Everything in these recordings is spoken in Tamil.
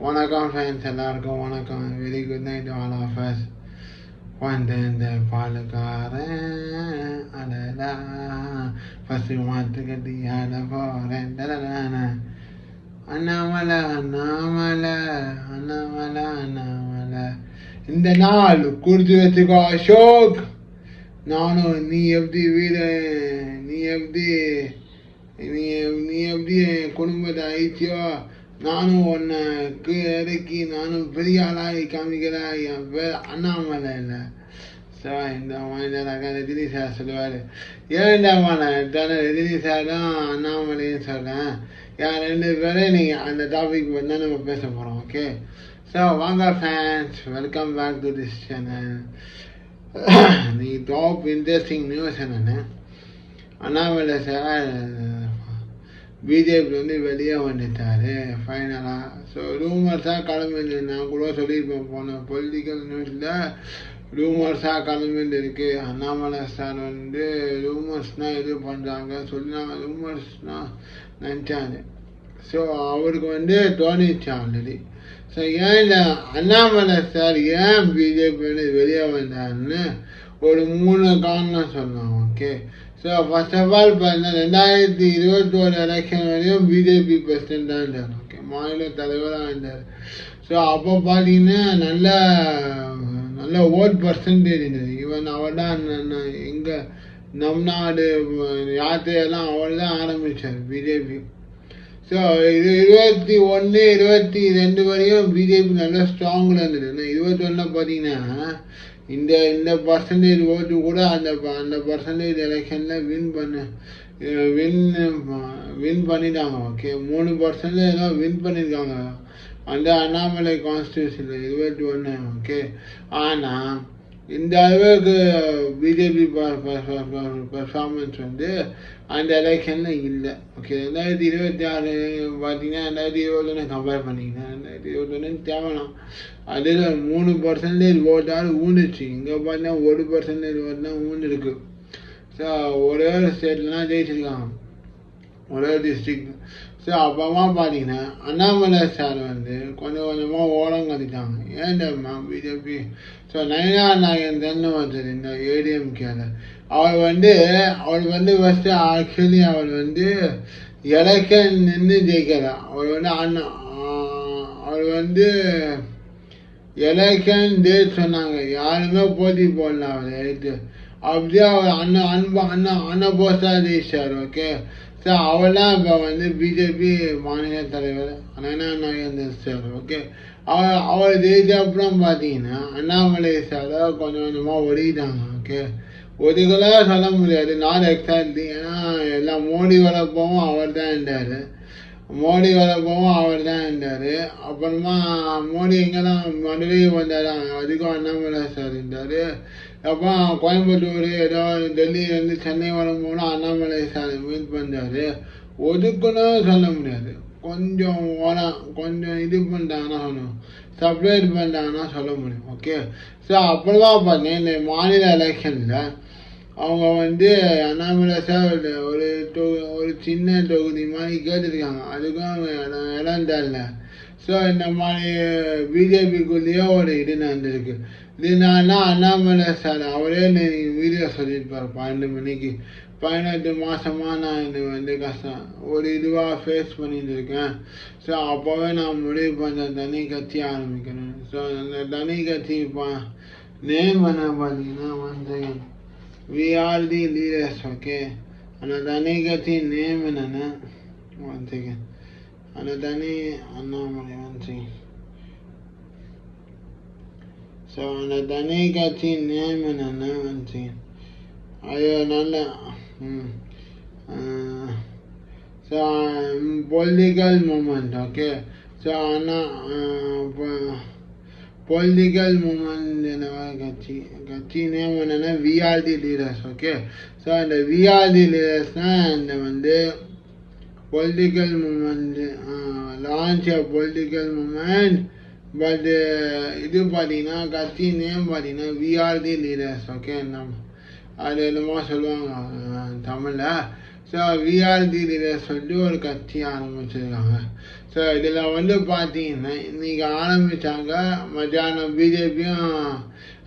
வணக்கம் ஃப்ரெண்ட்ஸ், எல்லாருக்கும் வணக்கம். Very good night all of us. இந்த பாலுக்காரன் அடடா பசு மாத்து கட்டி ஆட போறேன் அண்ணாமலை அண்ணாமலை அண்ணாமலை அண்ணாமலை. இந்த நாள் குறித்து வச்சுக்கோ அசோக். நானும் நீ எப்படி வீடு நீ எப்படி நீ நீ எப்படி குடும்பத்தை ஆயிடுச்சியோ, நானும் உன்னை இறக்கி நானும் பெரிய ஆளாகி காமிக்கிறேன். என் பேர் அண்ணாமலை இல்லை. ஸோ இந்த மாதிரி ரஜினி சார் சொல்லுவார், ஏன்டா தானே ரஜினி சார் தான் அண்ணாமலைன்னு சொல்கிறேன். என் 2 பேரும் நீங்கள் அந்த டாபிக் பற்றி தான் நம்ம பேச போகிறோம். ஓகே, ஸோ வாங்க fans, welcome back to this channel. நீ டாப் இன்ட்ரெஸ்டிங் நியூஸ் என்னென்னு, அண்ணாமலை சார் பிஜேபி வெளியே வந்துட்டார் ஃபைனலாக. ஸோ ரூமர்ஸாக கிளம்பிட்டு, நான் கூட சொல்லியிருப்பேன் போன பொலிட்டிக்கல் நியூஸில், ரூமர்ஸாக கிளம்பிட்டு இருக்குது. அண்ணாமலை சார் ரூமர்ஸ்னால் இது பண்ணுறாங்க சொல்லினாங்க, ரூமர்ஸ்னால் நினச்சாங்க. ஸோ அவருக்கு தோணிச்சு ஆல்ரெடி. ஸோ ஏன் அண்ணாமலை சார் ஏன் பிஜேபி வெளியே வந்தாருன்னு ஒரு 3 காரணம் சொன்னாங்க. Okay, so first of all பார்த்தீங்கன்னா 2021 எலெக்ஷன் வரையும் பிஜேபி பிரசிடென்ட் தான் இருந்தார். ஓகே, மாநில தலைவராக இருந்தார். ஸோ அப்போ பார்த்தீங்கன்னா நல்ல ஓட் பர்சன்டேஜ் இருந்தது. ஈவன் அவர் தான் எங்கள் நம் நாடு யாத்திரையெல்லாம் அவர் தான் ஆரம்பித்தார் பிஜேபி. ஸோ இது 21, 22 வரையும் பிஜேபி நல்லா ஸ்ட்ராங்கில் இருந்தது. 21 பார்த்தீங்கன்னா இந்த பர்சன்டேஜ் ஓட்டு கூட அந்த பர்சன்டேஜ் எலெக்ஷனில் வின் பண்ணிட்டாங்க. ஓகே, 3% வின் பண்ணியிருக்காங்க அந்த அண்ணாமலை கான்ஸ்டியூஷனில் 21. ஓகே, ஆனால் இந்த அளவுக்கு பிஜேபி பெர்ஃபார்மன்ஸ் அந்த எலெக்ஷனில் இல்லை. ஓகே, 2026 பார்த்தீங்கன்னா 2021 கம்பேர் பண்ணிங்கன்னா 2021 தேவலாம் அதில் 3% ஓட்டால் ஊந்துச்சு. இங்கே பார்த்தீங்கன்னா 1% ஓட்டு தான் ஊந்துருக்கு. ஸோ ஒரே ஒரு ஸ்டேட்லாம் ஜெயிச்சிருக்காங்க, ஒரே டிஸ்ட்ரிக்ட். ஸோ அப்போமா பார்த்தீங்கன்னா அண்ணாமலை சார் கொஞ்சம் கொஞ்சமாக ஓரம் கட்டிட்டாங்க. ஏன் தெரியுமா, பிஜேபி. ஸோ நயனா நாகேந்திரன் ஒருத்தர் இந்த ஏடிஎம்கேல அவர் ஃபஸ்ட்டு ஆக்சுவலி அவர் எலெக்ஷன் நின்று ஜெயிக்கல. அவர் எலெக்ஷன் டேட் சொன்னாங்க, யாருமே போட்டி போடல அவர் எடுத்து. அப்படியே அவர் அண்ணன் போஸ்டாக ஜெயிச்சார். ஓகே, ஸோ அவர் தான் இப்போ பிஜேபி மாநில தலைவர் நயனா நாகேந்திரன் சார். ஓகே, அவர் ஜெயிச்ச அப்புறம் பார்த்தீங்கன்னா அண்ணாமலை சார் கொஞ்சம் கொஞ்சமாக ஒதுக்கிட்டாங்க. ஓகே, ஒதுக்கெல்லாம் சொல்ல முடியாது, நாட் எக்ஸாக்ட்லி. ஏன்னா எல்லாம் மோடி வரப்போவும் அவர் தான் இருந்தார், அப்புறமா மோடி எங்கெல்லாம் மதுரை வந்தார், அதுக்கும் அண்ணாமலை சார் இருந்தார். அப்போ கோயம்புத்தூர் ஏதோ டெல்லியிலேருந்து சென்னை வரும்போது அண்ணாமலை சார் மீட் பண்ணார். ஒதுக்குன்னு சொல்ல முடியாது, கொஞ்சம் இது பண்ணிட்டாங்கன்னா சொல்லணும், செப்பரேட் பண்ணிட்டாங்கன்னா சொல்ல முடியும். ஓகே, ஸோ அப்புறமா பார்த்தீங்கன்னா இந்த மாநில எலெக்ஷனில் அவங்க அண்ணாமலை சார் ஒரு சின்ன தொகுதி மாதிரி கேட்டுருக்காங்க, அதுக்கும் அவங்க இடம் தரல. ஸோ இந்த மாதிரி பிஜேபிக்குள்ளேயே ஒரு இது நடந்திருக்கு. இதனால அண்ணாமலை சார் அவரே வீடியோ சொல்லியிருப்பார், 12 மணிக்கு 18 மாதமாக நான் இது கஷ்டம் ஒரு இதுவாக ஃபேஸ் பண்ணிட்டு இருக்கேன். ஸோ அப்போவே நான் முடிவு பண்ண தனி கட்சி ஆரம்பிக்கணும். ஸோ அந்த தனி கட்சி நேம் என்ன பார்த்தீங்கன்னா We are the leaders. Okay, அந்த தனி கட்சி நேம் என்னென்னா அந்த தனி அண்ணாமலை ஸோ அந்த தனி கட்சி நேம் என்னென்னா அது நல்ல so political moment. Okay, so political moment கட்சி நேம் என்னென்னா விஆர்டி லீடர்ஸ். ஓகே, ஸோ அந்த விஆர்டி லீடர்ஸ்னால் இந்த political moment launch political moment. But இது பார்த்தீங்கன்னா கட்சி நேம் பார்த்தீங்கன்னா விஆர்டி லீடர்ஸ். ஓகே, அது என்னமோ சொல்லுவாங்க தமிழில். ஸோ விஆர்டி லீடர்ஸ் ஒரு கட்சி ஆரம்பிச்சிருக்காங்க. ஸோ இதில் வந்து பார்த்தீங்கன்னா இன்றைக்கி ஆரம்பித்தாங்க மத்தியானம் பிஜேபியும்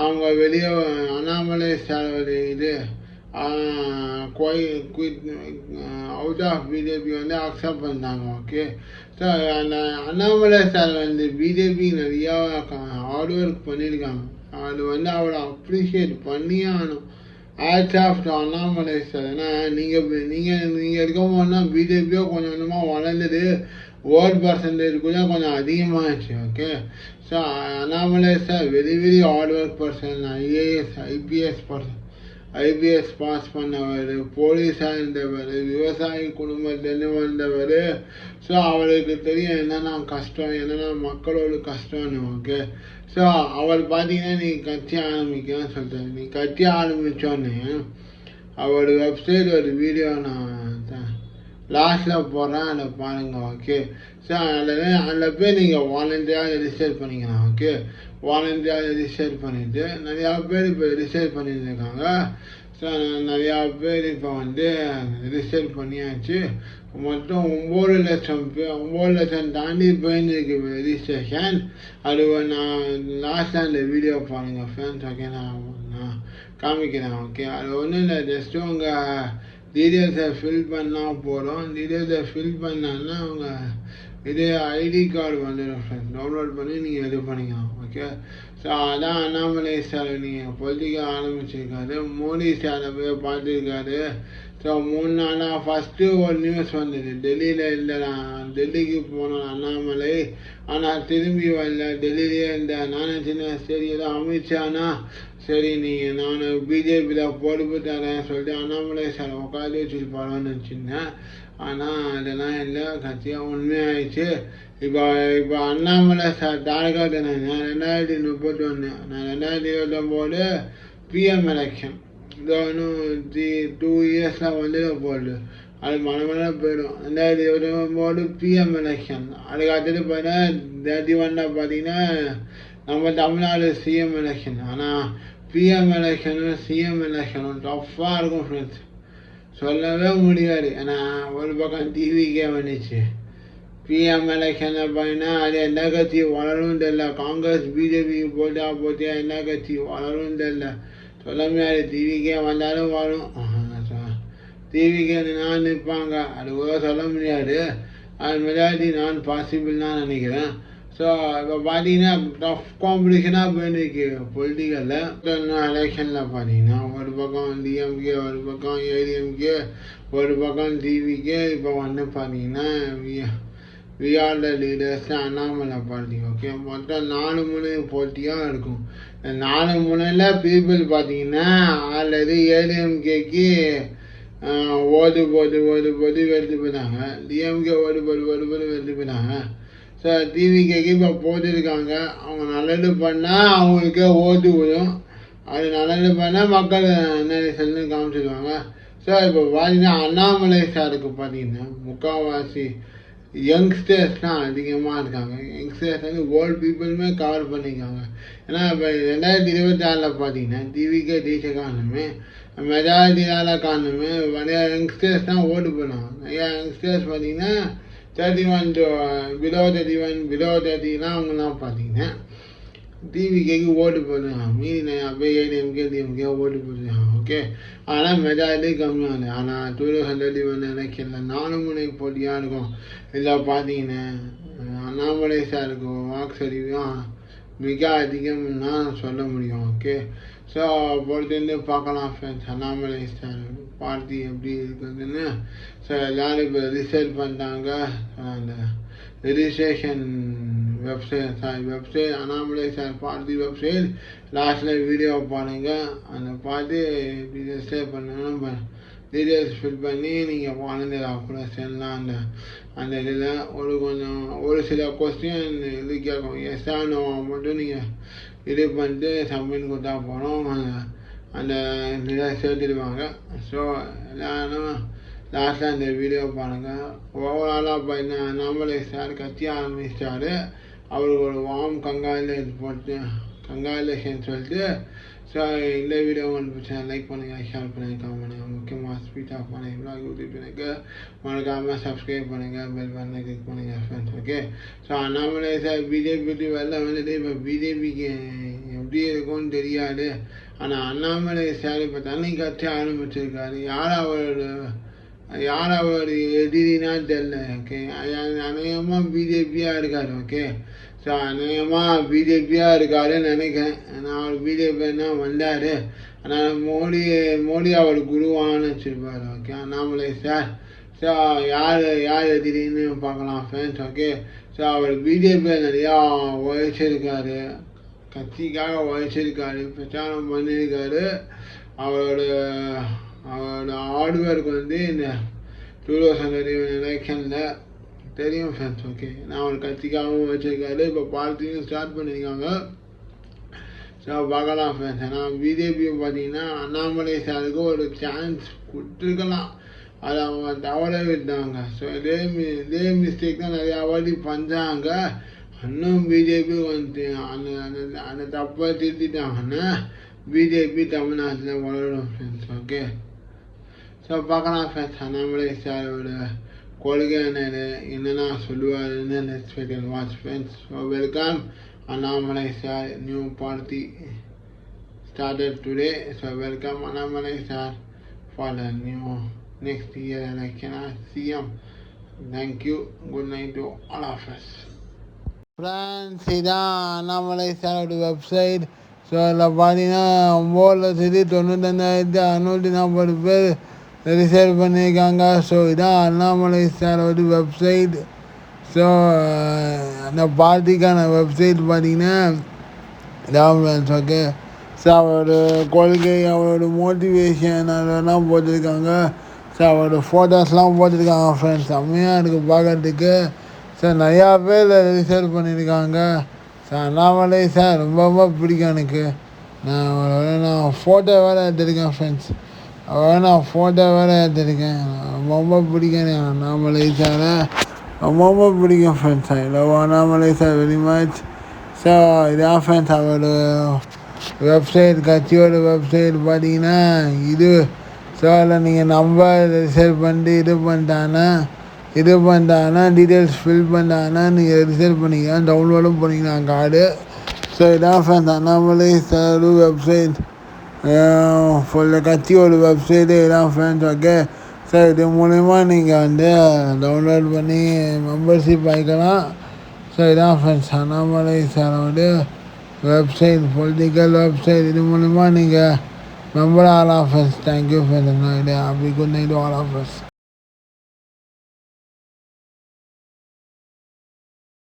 அவங்க வெளியே அண்ணாமலை சார் இது அவுட் ஆஃப் பிஜேபி வந்து அக்செப்ட் பண்ணாங்க ஓகே ஸோ அந்த அண்ணாமலை சார் வந்து பிஜேபி நிறையா ஹார்ட் ஒர்க் பண்ணியிருக்காங்க அது வந்து அவரை அப்ரிஷியேட் பண்ணியே ஆகணும் ஆட்ஸ் ஆஃப் அண்ணாமலை சார் ஏன்னா நீங்கள் இருக்கும்போது தான் பிஜேபியோ கொஞ்சம் கொஞ்சமாக வளர்ந்தது ஓட் பர்சன்டேஜ் கூட கொஞ்சம் அதிகமாகிடுச்சு okay so Annamalai sir very very hard work person IPS pass பண்ணவர் போலீஸாக இருந்தவர் விவசாயி குடும்பத்திலேருந்து வந்தவர் ஸோ அவருக்கு தெரியும் என்னென்ன கஷ்டம் என்னென்ன மக்களோட கஷ்டம்னு ஓகே ஸோ அவர் பார்த்தீங்கன்னா நீ கட்சி ஆரம்பிக்கன்னு சொல்லிட்டாரு நீ கட்சி ஆரம்பித்தோன்னே அவர் வெப்சைட் ஒரு வீடியோ நான் லாஸ்ட்டில் போடுறேன் அதை பாருங்கள் ஓகே ஸோ அதில் போய் நீங்கள் வாலண்டியராக ரெஜிஸ்டர் பண்ணிக்கலாம் ஓகே வாலண்டியராக ரெஜிஸ்டர் பண்ணிவிட்டு நிறையா பேர் இப்போ ரெஜிஸ்டர் பண்ணியிருக்காங்க ஸோ நிறையா பேர் இப்போ வந்து ரெஜிஸ்டர் பண்ணியாச்சு மொத்தம் 9 லட்சம் தாண்டி போயிருக்கு ரெஜிஸ்ட்ரேஷன் அது நான் லாஸ்ட்டாக அந்த வீடியோ பாருங்கள் ஃப்ரெண்ட்ஸ் ஓகே நான் காமிக்கிறேன் ஓகே அது ஒன்றும் இல்லை ஜஸ்ட்டு உங்கள் டீட்டெயில்ஸை ஃபில் பண்ணால் போகிறோம் டீட்டெயில்ஸை ஃபில் பண்ணான்னா அவங்க இதே ஐடி கார்டு வந்துடும் ஃப்ரெண்ட்ஸ் டவுன்லோட் பண்ணி நீங்கள் இது பண்ணிக்கலாம் ஓகே ஸோ அதான் அண்ணாமலை சார் நீங்கள் பொலிட்டிக்கல் ஆரம்பிச்சிருக்காரு மோடி சாரை போய் பார்த்துருக்காரு ஸோ 3 நாளாக ஃபஸ்ட்டு ஒரு நியூஸ் வந்தது டெல்லியில் இல்லை டெல்லிக்கு போனோம் அண்ணாமலை ஆனால் திரும்பி வரல டெல்லியிலே இருந்த நானும் சின்ன சரி ஏதோ அமித்ஷானா சரி நீங்கள் நான் பிஜேபியில் பொறுப்பு தரேன் சொல்லிட்டு அண்ணாமலை சார் உட்காந்து வச்சுருப்பாரோன்னு நினச்சிருந்தேன் ஆனால் அதெல்லாம் இல்லை கட்சியாக உண்மையாகிடுச்சு இப்போ அண்ணாமலை சார் டார்கெட் என்ன 2031 நான் 2029 பிஎம் எலெக்ஷன் இதோ இன்னும் 2 இயர்ஸில் வந்துட போகுது அது மனமன போயிடும் 2029 பிஎம் எலெக்ஷன் அதுக்கு அடுத்தது பார்த்தீங்கன்னா 31 பார்த்தீங்கன்னா நம்ம தமிழ்நாடு சிஎம் எலெக்ஷன் ஆனால் பிஎம் எலெக்ஷனும் சிஎம் எலெக்ஷனும் டஃப்பாக இருக்கும் ஃப்ரெண்ட்ஸ் சொல்லவே முடியாது ஏன்னா ஒரு பக்கம் டிவிக்கே வந்துச்சு பிஎம் எலெக்ஷனில் பார்த்தீங்கன்னா அது என்ன கட்சி வளரும் தெரியல காங்கிரஸ் பிஜேபிக்கு போட்டியா என்ன கட்சி வளரும் தெரியல சொல்ல முடியாது டிவிக்கே வந்தாலும் வரும் டிவிக்கே நான் நிற்பாங்க அது கூட சொல்ல முடியாது அது மெஜாரிட்டி நான் பாசிபிள் தான் நினைக்கிறேன் ஸோ இப்போ பார்த்தீங்கன்னா டஃப் காம்படிஷனாக போயிருக்கு பொலிட்டிக்கலில் எலெக்ஷனில் பார்த்தீங்கன்னா ஒரு பக்கம் டிஎம்கே ஒரு பக்கம் ஏடிஎம்கே ஒரு பக்கம் டிவிக்கே இப்போ வந்து பார்த்தீங்கன்னா we are the leaders Annamalai party okay மொத்தம் 4 முனை போட்டியாக இருக்கும் 4 முனையில் பீப்புள் பார்த்தீங்கன்னா ஆல்ரெடி ஏடிஎம்கேக்கு ஓடு போது வெறுத்து போயிட்டாங்க டிஎம்கே ஓடு போது வெறுத்து போயிட்டாங்க ஸோ டிவிகேக்கு இப்போ போட்டிருக்காங்க அவங்க நல்லது பண்ணால் அவங்களுக்கே ஓட்டு விடும் அது நல்லது பண்ணால் மக்கள் என்ன சொல்லி காமிச்சிடுவாங்க ஸோ இப்போ பார்த்தீங்கன்னா அண்ணாமலை சாருக்கு பார்த்தீங்கன்னா முக்கால்வாசி யங்ஸ்டர்ஸ்லாம் அதிகமாக இருக்காங்க யங்ஸ்டர்ஸ் வந்து ஓல்டு பீப்புளுமே கவர் பண்ணியிருக்காங்க ஏன்னா இப்போ 2026 பார்த்தீங்கன்னா டிவிகே டீச்சர் காரணமே மெஜாரிட்டியால் காரணமே நிறையா யங்ஸ்டர்ஸ் தான் ஓட்டு போனாங்க நிறையா யங்ஸ்டர்ஸ் பார்த்தீங்கன்னா 31 to below 30 அவங்களாம் பார்த்தீங்கன்னா டிவிகேக்கு ஓட்டு போடுறாங்க மீதி நிறையா பேர் ஏடிஎம்கே டிஎம்கே ஓட்டு போடுறாங்க ஓகே ஆனால் மெஜாரிட்டி கம்மியாகுது ஆனால் 2021 எலெக்ஷனில் 4 முனை போட்டியாக இருக்கும் இதில் பார்த்தீங்கன்னா அண்ணாமலை சாருக்கு வாக்குசரிவும் மிக அதிகம்னா சொல்ல முடியும் ஓகே ஸோ பொறுத்திருந்து பார்க்கலாம் ஃப்ரெண்ட்ஸ் அண்ணாமலை சார் பார்ட்டி எப்படி இருக்குதுன்னு ஸோ எல்லோரும் இப்போ ரிசர்ச் பண்ணிட்டாங்க அந்த registration website Annamalai sir party website லாஸ்ட்டில் வீடியோ பாருங்கள் அந்த பார்த்து எப்படி ரெஜிஸ்டர் பண்ணணும் டீட்டெயில்ஸ் ஃபில் பண்ணி நீங்கள் வாலண்டியராக கூட செல்லலாம் அந்த இதில் ஒரு சில கொஸ்டின் இது கேட்கும் எஸ்ஆ நோவா மட்டும் நீங்கள் இது பண்ணிட்டு சப்மிட் கொடுத்தா போகிறோம் அந்த இதில் சேர்த்துடுவாங்க ஸோ எல்லாரும் லாஸ்ட்டாக இந்த வீடியோ பாருங்கள் ஓவராலாக பார்த்தீங்கன்னா அண்ணாமலை சார் கட்சி ஆரம்பிச்சிட்டாரு அவருக்கு ஒரு வார்ம் கங்க்ராச்சுலேஷன் சொல்லிட்டு ஸோ இந்த வீடியோ உங்களுக்கு பிடிச்சா லைக் பண்ணுங்கள், ஷேர் பண்ணுங்கள், கமெண்ட் பண்ணுங்கள். முக்கியமாக ஸ்பீட் ஆஃப் பண்ணி யூடியூப் எனக்கு மறக்காமல் சப்ஸ்கிரைப் பண்ணுங்கள், பெல் பட்டனை கிளிக் பண்ணுங்கள் friends. Okay, so Annamalai sir BJP வெளில வந்துட்டு இப்போ பிஜேபிக்கு எப்படி இருக்கும்னு தெரியாது. ஆனால் அண்ணாமலை சார் இப்போ தண்ணி கட்சி ஆரம்பிச்சிருக்காரு. யார் அவர் எதிரினா தெரில. ஓகே, அநேகமாக பிஜேபியாக இருக்கார். ஓகே, ஸோ அநேகமாக பிஜேபியாக இருக்காருன்னு நினைக்கிறேன். நான் அவர் பிஜேபின்னா வந்தார். அதனால் மோடி அவர் குருவான்னு வச்சுருப்பார். Okay, Annamalai sir. ஸோ யார் எதிரின்னு பார்க்கலாம் ஃப்ரெண்ட்ஸ். ஓகே, ஸோ அவர் பிஜேபியில் நிறையா உழைச்சிருக்காரு, கட்சிக்காக உழைச்சிருக்காரு, பிரச்சாரம் பண்ணியிருக்காரு. அவரோட ஹார்ட் ஒர்க் வந்து இந்த 2021 எலெக்ஷனில் தெரியும் ஃப்ரெண்ட்ஸ். ஓகே, நான் ஒரு கட்சிக்காகவும் வச்சுருக்காரு. இப்போ பார்ட்டியும் ஸ்டார்ட் பண்ணியிருக்காங்க. ஸோ பார்க்கலாம் ஃப்ரெண்ட்ஸ். ஏன்னா பிஜேபி பார்த்தீங்கன்னா அண்ணாமலை சாருக்கு ஒரு சான்ஸ் கொடுத்துருக்கலாம், அதை அவங்க தவற விட்டாங்க. ஸோ இதே மிஸ்டேக் தான் நிறையா வாட்டி பண்ணுறாங்க. இன்னும் பிஜேபி வந்து அந்த தப்பை திருத்திட்டாங்கன்னா பிஜேபி தமிழ்நாட்டில் வளரும் ஃப்ரெண்ட்ஸ். ஓகே, ஸோ பார்க்கலாம் ஃப்ரெண்ட்ஸ். அண்ணாமலை சாரோட கொள்கை என்னென்னா சொல்லுவாருன்னு let's wait and watch friends. So welcome Annamalai sir, new party started today. So welcome Annamalai sir for the new next year election as CM. Thank you. Good night to all of us. Friends, இதான் அண்ணாமலை சாரோட வெப்சைட். ஸோ அதில் பார்த்தீங்கன்னா 9,95,640 பேர் ரிஜிஸ்டர் பண்ணியிருக்காங்க. ஸோ இதான் அண்ணாமலை சாரோட வெப்சைட். ஸோ அந்த பார்ட்டிக்கான வெப்சைட் பார்த்தீங்கன்னா இதான் ஃப்ரெண்ட்ஸ். ஓகே, ஸோ அவரோட கொள்கை, அவரோட மோட்டிவேஷன் அதெல்லாம் போட்டிருக்காங்க. ஸோ அவரோட ஃபோட்டோஸ்லாம் போட்டிருக்காங்க ஃப்ரெண்ட்ஸ். செம்மையாக இருக்குது பார்க்கறதுக்கு. ஸோ நிறையா பேர் ரிஜிஸ்டர் பண்ணியிருக்காங்க. ஸோ அண்ணாமலை சார் ரொம்ப பிடிக்கும் எனக்கு. நான் ஃபோட்டோ வேறு எடுத்திருக்கேன் ஃப்ரெண்ட்ஸ். நான் ஃபோட்டோ வேறு எடுத்திருக்கேன். ரொம்ப பிடிக்கும் எனக்கு அண்ணாமலை சாரை, ரொம்ப பிடிக்கும் friends. I love Annamalai sir very much. So இதான் ஃப்ரெண்ட்ஸ் அவரோட வெப்சைட், கட்சியோட வெப்சைட் பார்த்தீங்கன்னா இது. ஸோ அதில் நீங்கள் நம்பர் ரிஜிஸ்டர் பண்ணிட்டு இது பண்ணிட்டாங்கன்னா டீட்டெயில்ஸ் ஃபில் பண்ணிட்டாங்கன்னா நீங்கள் ரிஜிஸ்டர் பண்ணிக்கலாம், டவுன்லோடும் பண்ணிக்கலாம் கார்டு. ஸோ இதான் friends Annamalai sir website, full கட்சியோட வெப்சைட்டு இதான் ஃப்ரெண்ட்ஸ். ஓகே, ஸோ இது மூலிமா நீங்கள் வந்து டவுன்லோட் பண்ணி மெம்பர்ஷிப் ஆகிக்கலாம். ஸோ இதான் ஃப்ரெண்ட்ஸ் அண்ணாமலை சாரோட வெப்சைட், பொலிட்டிக்கல் வெப்சைட். இது மூலிமா நீங்கள் மெம்பர் ஆகலாம் friends. Thank you friends. Happy good night all of as.